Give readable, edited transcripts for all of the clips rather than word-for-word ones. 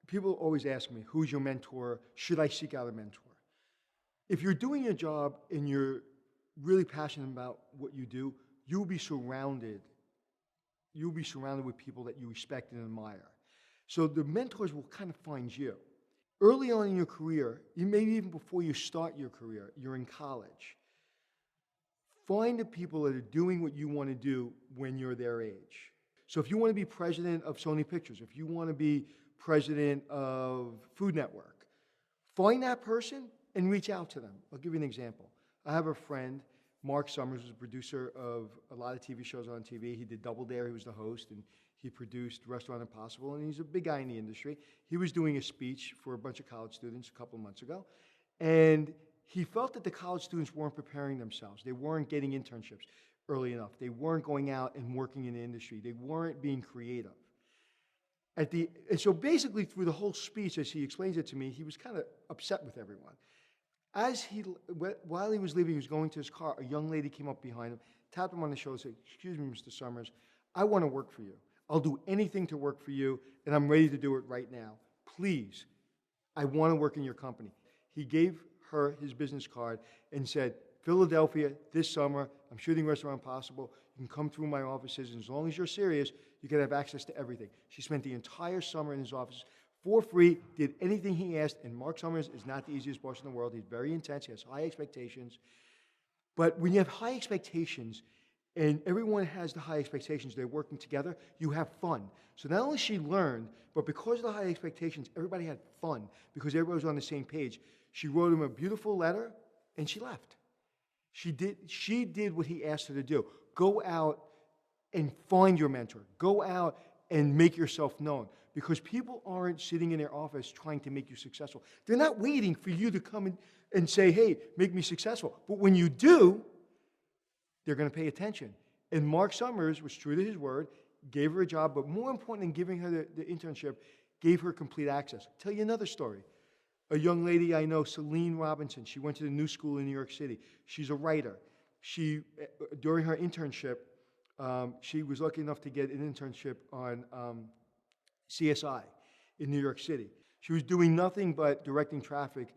people always ask me, who's your mentor? Should I seek out a mentor? If you're doing your job and you're really passionate about what you do, you'll be surrounded with people that you respect and admire. So the mentors will kind of find you. Early on in your career, maybe even before you start your career, you're in college. Find the people that are doing what you want to do when you're their age. So if you want to be president of Sony Pictures, if you want to be president of Food Network, find that person and reach out to them. I'll give you an example. I have a friend, Mark Summers, who's a producer of a lot of TV shows on TV. He did Double Dare, he was the host, and he produced Restaurant Impossible, and he's a big guy in the industry. He was doing a speech for a bunch of college students a couple of months ago, and he felt that the college students weren't preparing themselves. They weren't getting internships early enough. They weren't going out and working in the industry. They weren't being creative. And so basically through the whole speech, as he explains it to me, he was kind of upset with everyone. While he was leaving, he was going to his car, a young lady came up behind him, tapped him on the shoulder and said, "Excuse me, Mr. Summers, I want to work for you. I'll do anything to work for you, and I'm ready to do it right now. Please, I want to work in your company." He gave her his business card and said, "Philadelphia, this summer, I'm shooting Restaurant Impossible. You can come through my offices, and as long as you're serious, you can have access to everything." She spent the entire summer in his office for free, did anything he asked, and Mark Summers is not the easiest boss in the world. He's very intense. He has high expectations. But when you have high expectations, and everyone has the high expectations, they're working together, you have fun. So not only she learned, but because of the high expectations, everybody had fun because everybody was on the same page. She wrote him a beautiful letter, and she left. She did what he asked her to do. Go out and find your mentor. Go out and make yourself known. Because people aren't sitting in their office trying to make you successful. They're not waiting for you to come in and say, "Hey, make me successful." But when you do, they're going to pay attention. And Mark Summers was true to his word, gave her a job, but more important than giving her the internship, gave her complete access. I'll tell you another story. A young lady I know, Celine Robinson, she went to the New School in New York City. She's a writer. During her internship, she was lucky enough to get an internship on CSI in New York City. She was doing nothing but directing traffic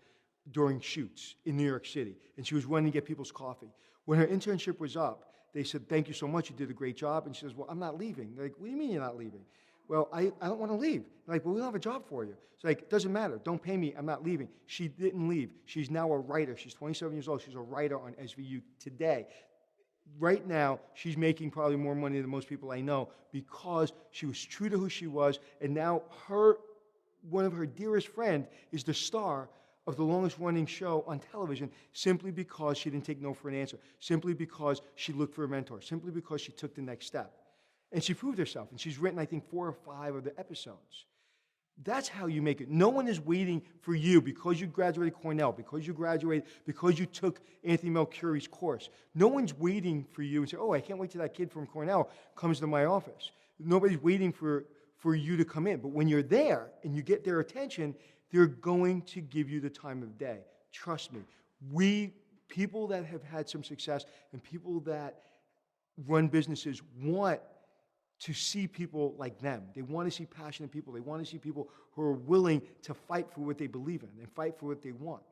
during shoots in New York City, and she was running to get people's coffee. When her internship was up, they said, "Thank you so much, you did a great job." And she says, "Well, I'm not leaving." They're like, "What do you mean you're not leaving?" "Well, I don't want to leave." They're like, "Well, we don't have a job for you." It's like, "It doesn't matter. Don't pay me. I'm not leaving." She didn't leave. She's now a writer. She's 27 years old. She's a writer on SVU today. Right now, she's making probably more money than most people I know because she was true to who she was, and now one of her dearest friends is the star of the longest-running show on television simply because she didn't take no for an answer, simply because she looked for a mentor, simply because she took the next step. And she proved herself, and she's written, I think, 4 or 5 of the episodes. That's how you make it. No one is waiting for you because you graduated Cornell, because you took Anthony Melchiorri's course. No one's waiting for you and say, "Oh, I can't wait till that kid from Cornell comes to my office." Nobody's waiting for you to come in. But when you're there and you get their attention, they're going to give you the time of day. Trust me. People that have had some success and people that run businesses want to see people like them. They want to see passionate people. They want to see people who are willing to fight for what they believe in and fight for what they want.